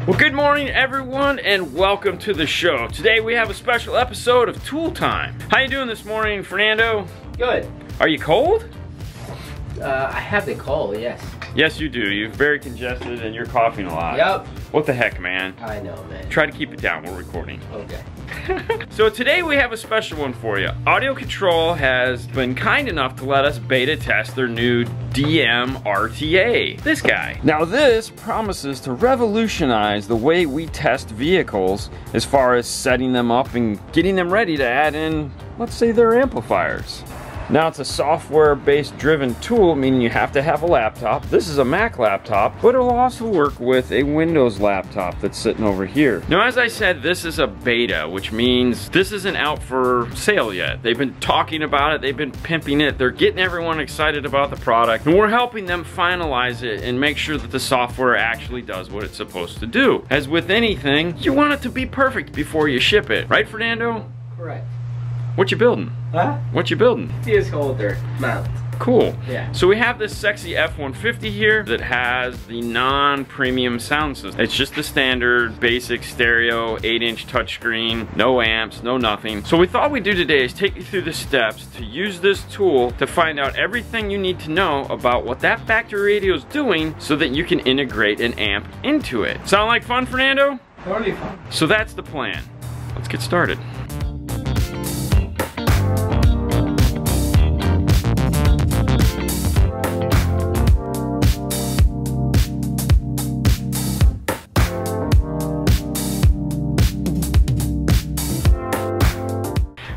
Well, good morning everyone and welcome to the show. Today we have a special episode of Tool Time. How you doing this morning, Fernando? Good. Are you cold? I have the cold, yes. Yes, you do. You're very congested and you're coughing a lot. Yep. What the heck, man? I know, man. Try to keep it down, we're recording. Okay. So today we have a special one for you. AudioControl has been kind enough to let us beta test their new DM RTA. This guy. Now this promises to revolutionize the way we test vehicles as far as setting them up and getting them ready to add in, let's say, their amplifiers. Now it's a software-based driven tool, meaning you have to have a laptop. This is a Mac laptop, but it'll also work with a Windows laptop that's sitting over here. Now, as I said, this is a beta, which means this isn't out for sale yet. They've been talking about it, they've been pimping it, they're getting everyone excited about the product, and we're helping them finalize it and make sure that the software actually does what it's supposed to do. As with anything, you want it to be perfect before you ship it. Right, Fernando? Correct. What you building? Huh? What you building? Fuse holder mount. Cool. Yeah. So we have this sexy F-150 here that has the non-premium sound system. It's just the standard basic stereo 8-inch touchscreen, no amps, no nothing. So we thought we'd do today is take you through the steps to use this tool to find out everything you need to know about what that factory radio is doing so that you can integrate an amp into it. Sound like fun, Fernando? Totally fun. So that's the plan. Let's get started.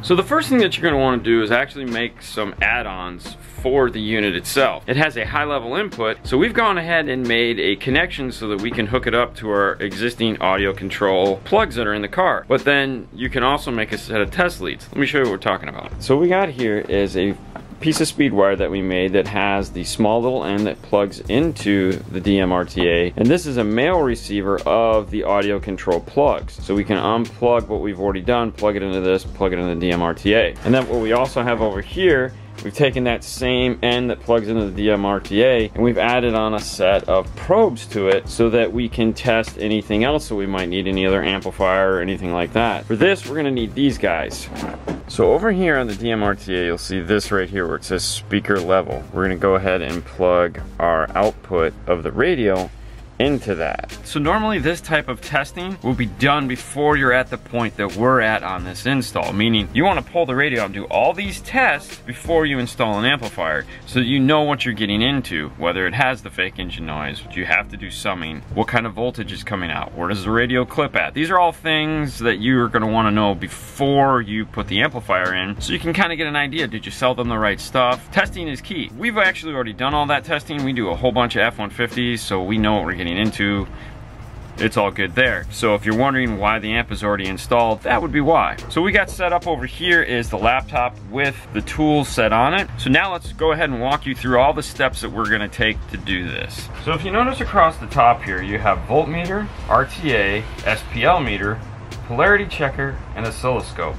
So the first thing that you're going to want to do is actually make some add-ons for the unit itself. It has a high-level input, so we've gone ahead and made a connection so that we can hook it up to our existing audio control plugs that are in the car. But then you can also make a set of test leads. Let me show you what we're talking about. So what we got here is a piece of speed wire that we made that has the small little end that plugs into the DM RTA, and this is a male receiver of the audio control plugs. So we can unplug what we've already done, plug it into this, plug it into the DM RTA. And then what we also have over here, we've taken that same end that plugs into the DM RTA and we've added on a set of probes to it so that we can test anything else that we might need, any other amplifier or anything like that. For this, we're gonna need these guys. So over here on the DM RTA, you'll see this right here where it says speaker level. We're gonna go ahead and plug our output of the radio into that. So normally this type of testing will be done before you're at the point that we're at on this install, meaning you want to pull the radio out and do all these tests before you install an amplifier so that you know what you're getting into, whether it has the fake engine noise, do you have to do summing, what kind of voltage is coming out, where does the radio clip at. These are all things that you're going to want to know before you put the amplifier in so you can kind of get an idea, did you sell them the right stuff. Testing is key. We've actually already done all that testing. We do a whole bunch of F-150s, so we know what we're getting into. It's all good there. So if you're wondering why the amp is already installed, that would be why. So we got set up over here is the laptop with the tools set on it. So now let's go ahead and walk you through all the steps that we're gonna take to do this. So if you notice across the top here, you have voltmeter, RTA, SPL meter, polarity checker, and oscilloscope.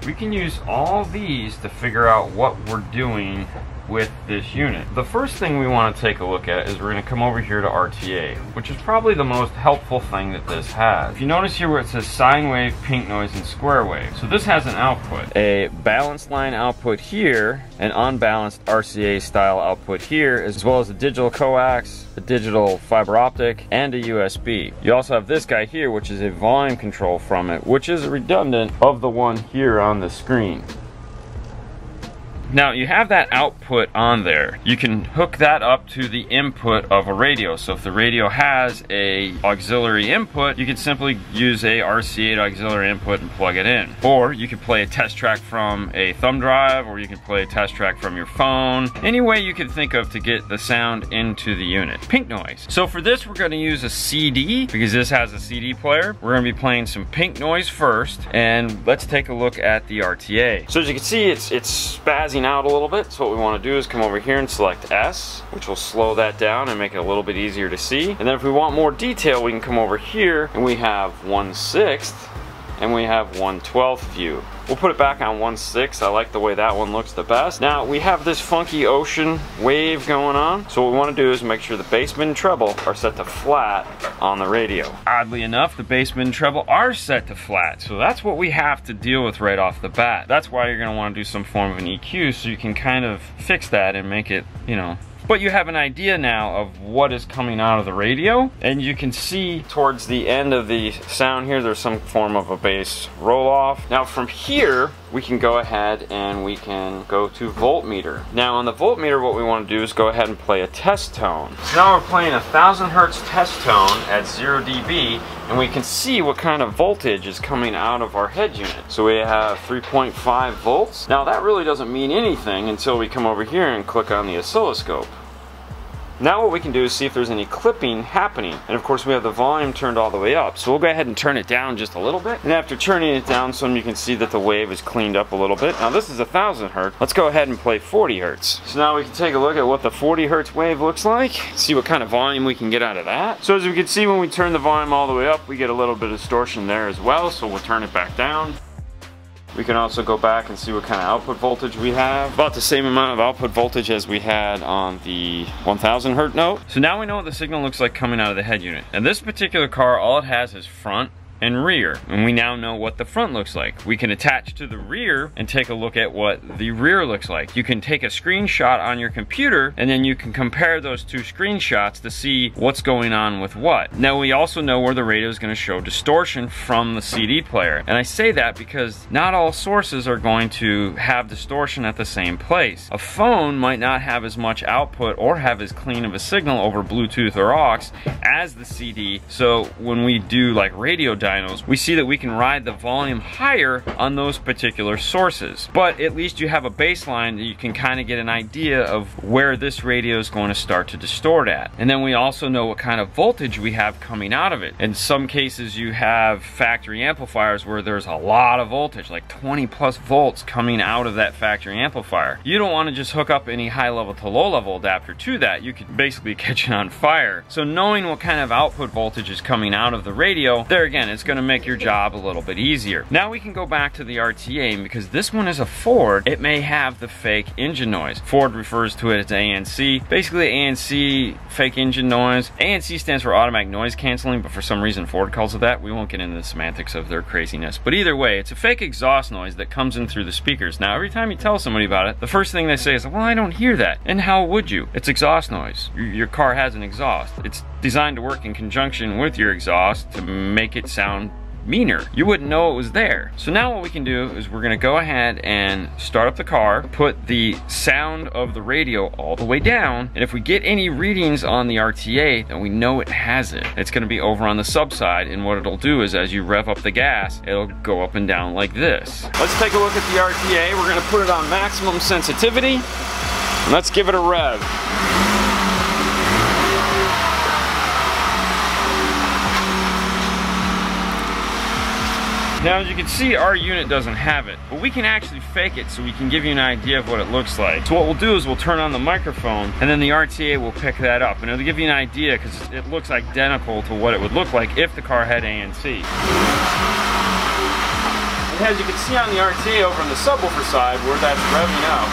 We can use all these to figure out what we're doing with this unit. The first thing we want to take a look at is we're going to come over here to RTA, which is probably the most helpful thing that this has. If you notice here where it says sine wave, pink noise, and square wave, so this has an output. A balanced line output here, an unbalanced RCA style output here, as well as a digital coax, a digital fiber optic, and a USB. You also have this guy here, which is a volume control from it, which is redundant of the one here on the screen. Now you have that output on there. You can hook that up to the input of a radio. So if the radio has a auxiliary input, you can simply use a RCA auxiliary input and plug it in. Or you can play a test track from a thumb drive, or you can play a test track from your phone. Any way you can think of to get the sound into the unit. Pink noise. So for this we're going to use a CD because this has a CD player. We're going to be playing some pink noise first, and let's take a look at the RTA. So as you can see, it's spazzing out a little bit, so what we want to do is come over here and select S, which will slow that down and make it a little bit easier to see. And then if we want more detail, we can come over here and we have 1/6 and we have 1/12 view. We'll put it back on 1.6. I like the way that one looks the best. Now we have this funky ocean wave going on. So what we want to do is make sure the bass, mid, and treble are set to flat on the radio. Oddly enough, the bass, mid, and treble are set to flat. So that's what we have to deal with right off the bat. That's why you're going to want to do some form of an EQ so you can kind of fix that and make it, you know. But you have an idea now of what is coming out of the radio, and you can see towards the end of the sound here, there's some form of a bass roll off. Now from here, we can go ahead and we can go to voltmeter. Now on the voltmeter, what we want to do is go ahead and play a test tone. So now we're playing 1000 hertz test tone at 0 dB, and we can see what kind of voltage is coming out of our head unit. So we have 3.5 volts. Now that really doesn't mean anything until we come over here and click on the oscilloscope. Now what we can do is see if there's any clipping happening. And of course we have the volume turned all the way up. So we'll go ahead and turn it down just a little bit. And after turning it down some, you can see that the wave is cleaned up a little bit. Now this is 1000 hertz. Let's go ahead and play 40 hertz. So now we can take a look at what the 40 hertz wave looks like. See what kind of volume we can get out of that. So as we can see, when we turn the volume all the way up, we get a little bit of distortion there as well. So we'll turn it back down. We can also go back and see what kind of output voltage we have. About the same amount of output voltage as we had on the 1000 hertz note. So now we know what the signal looks like coming out of the head unit. And this particular car, all it has is front and rear, and we now know what the front looks like. We can attach to the rear and take a look at what the rear looks like. You can take a screenshot on your computer, and then you can compare those two screenshots to see what's going on with what. Now we also know where the radio is going to show distortion from the CD player, and I say that because not all sources are going to have distortion at the same place. A phone might not have as much output or have as clean of a signal over Bluetooth or aux as the CD, so when we do like radio diagnoses, we see that we can ride the volume higher on those particular sources. But at least you have a baseline that you can kind of get an idea of where this radio is going to start to distort at. And then we also know what kind of voltage we have coming out of it. In some cases you have factory amplifiers where there's a lot of voltage, like 20 plus volts coming out of that factory amplifier. You don't want to just hook up any high level to low level adapter to that. You could basically catch it on fire. So knowing what kind of output voltage is coming out of the radio, there again, it's going to make your job a little bit easier. Now we can go back to the RTA, and because this one is a Ford, it may have the fake engine noise. Ford refers to it as ANC. Basically ANC, fake engine noise. ANC stands for automatic noise canceling, but for some reason Ford calls it that. We won't get into the semantics of their craziness. But either way, it's a fake exhaust noise that comes in through the speakers. Now every time you tell somebody about it, the first thing they say is, well, I don't hear that. And how would you? It's exhaust noise. Your car has an exhaust. It's designed to work in conjunction with your exhaust to make it sound meaner. You wouldn't know it was there. So now what we can do is we're going to go ahead and start up the car, put the sound of the radio all the way down, and if we get any readings on the RTA, then we know it has it. It's going to be over on the sub side, and what it'll do is as you rev up the gas, it'll go up and down like this. Let's take a look at the RTA. We're going to put it on maximum sensitivity, and let's give it a rev. Now as you can see, our unit doesn't have it, but we can actually fake it so we can give you an idea of what it looks like. So what we'll do is we'll turn on the microphone, and then the RTA will pick that up, and it'll give you an idea because it looks identical to what it would look like if the car had ANC. And as you can see on the RTA over on the subwoofer side where that's revving up.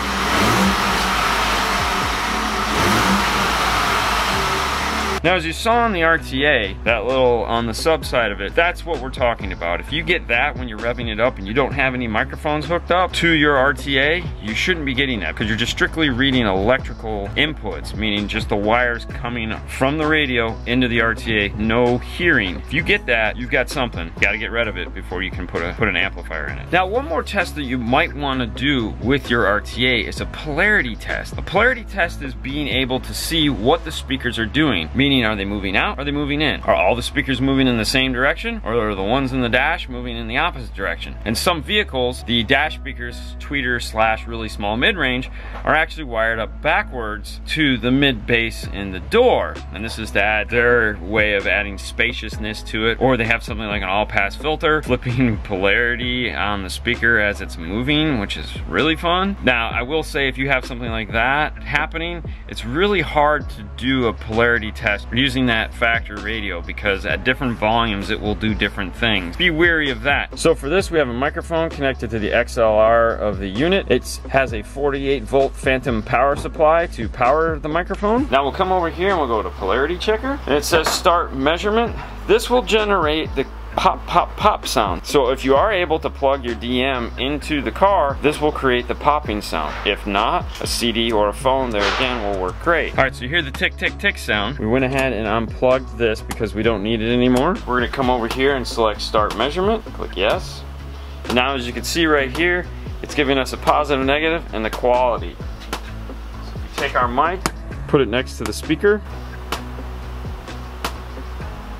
Now as you saw on the RTA, that little on the sub side of it, that's what we're talking about. If you get that when you're revving it up and you don't have any microphones hooked up to your RTA, you shouldn't be getting that because you're just strictly reading electrical inputs, meaning just the wires coming from the radio into the RTA, no hearing. If you get that, you've got something. You gotta get rid of it before you can put an amplifier in it. Now one more test that you might wanna do with your RTA is a polarity test. A polarity test is being able to see what the speakers are doing, meaning are they moving out? Are they moving in? Are all the speakers moving in the same direction? Or are the ones in the dash moving in the opposite direction? In some vehicles, the dash speakers, tweeter / really small mid-range, are actually wired up backwards to the mid-bass in the door. And this is to add their way of adding spaciousness to it. Or they have something like an all-pass filter, flipping polarity on the speaker as it's moving, which is really fun. Now, I will say if you have something like that happening, it's really hard to do a polarity test test using that factory radio, because at different volumes it will do different things. Be wary of that. So for this, we have a microphone connected to the XLR of the unit. It has a 48 volt phantom power supply to power the microphone. Now we'll come over here and we'll go to polarity checker, and it says start measurement. This will generate the pop, pop, pop sound. So if you are able to plug your DM into the car, this will create the popping sound. If not, a CD or a phone there again will work great. All right, so you hear the tick, tick, tick sound. We went ahead and unplugged this because we don't need it anymore. We're gonna come over here and select start measurement, click yes. And now as you can see right here, it's giving us a positive, negative, and the quality. So if you take our mic, put it next to the speaker,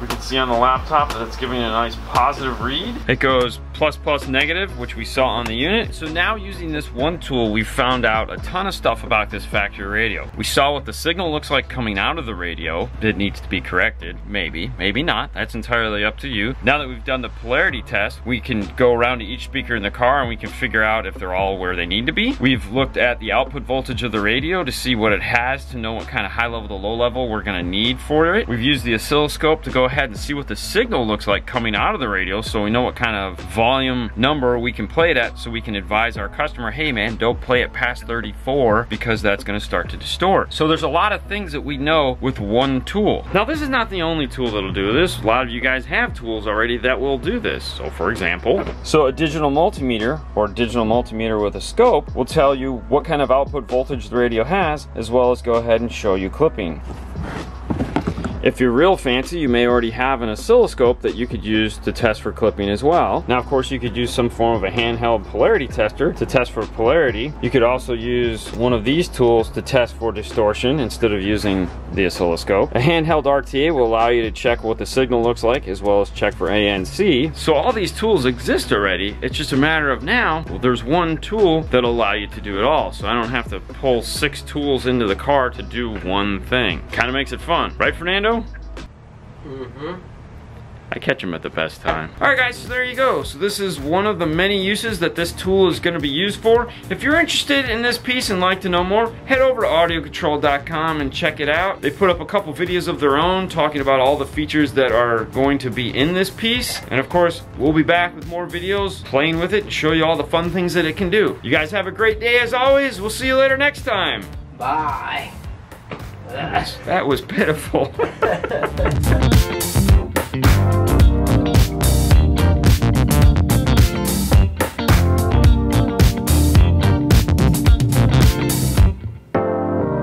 we can see on the laptop that it's giving a nice positive read. It goes plus, plus, negative, which we saw on the unit. So now using this one tool, we found out a ton of stuff about this factory radio. We saw what the signal looks like coming out of the radio. It needs to be corrected, maybe, maybe not. That's entirely up to you. Now that we've done the polarity test, we can go around to each speaker in the car and we can figure out if they're all where they need to be. We've looked at the output voltage of the radio to see what it has, to know what kind of high level to low level we're gonna need for it. We've used the oscilloscope to go ahead and see what the signal looks like coming out of the radio, so we know what kind of volume number we can play it at, so we can advise our customer, hey man, don't play it past 34 because that's going to start to distort. So there's a lot of things that we know with one tool. Now this is not the only tool that'll do this. A lot of you guys have tools already that will do this. So for example, a digital multimeter, or digital multimeter with a scope, will tell you what kind of output voltage the radio has, as well as go ahead and show you clipping. If you're real fancy, you may already have an oscilloscope that you could use to test for clipping as well. Now, of course, you could use some form of a handheld polarity tester to test for polarity. You could also use one of these tools to test for distortion instead of using the oscilloscope. A handheld RTA will allow you to check what the signal looks like, as well as check for ANC. So all these tools exist already. It's just a matter of now, well, there's one tool that'll allow you to do it all. So I don't have to pull 6 tools into the car to do one thing. Kind of makes it fun, right, Fernando? Mm-hmm. I catch them at the best time. Alright guys, so there you go. So this is one of the many uses that this tool is going to be used for. If you're interested in this piece and like to know more, head over to AudioControl.com and check it out. They put up a couple videos of their own talking about all the features that are going to be in this piece. And of course, we'll be back with more videos playing with it and show you all the fun things that it can do. You guys have a great day as always. We'll see you later next time. Bye. That was pitiful.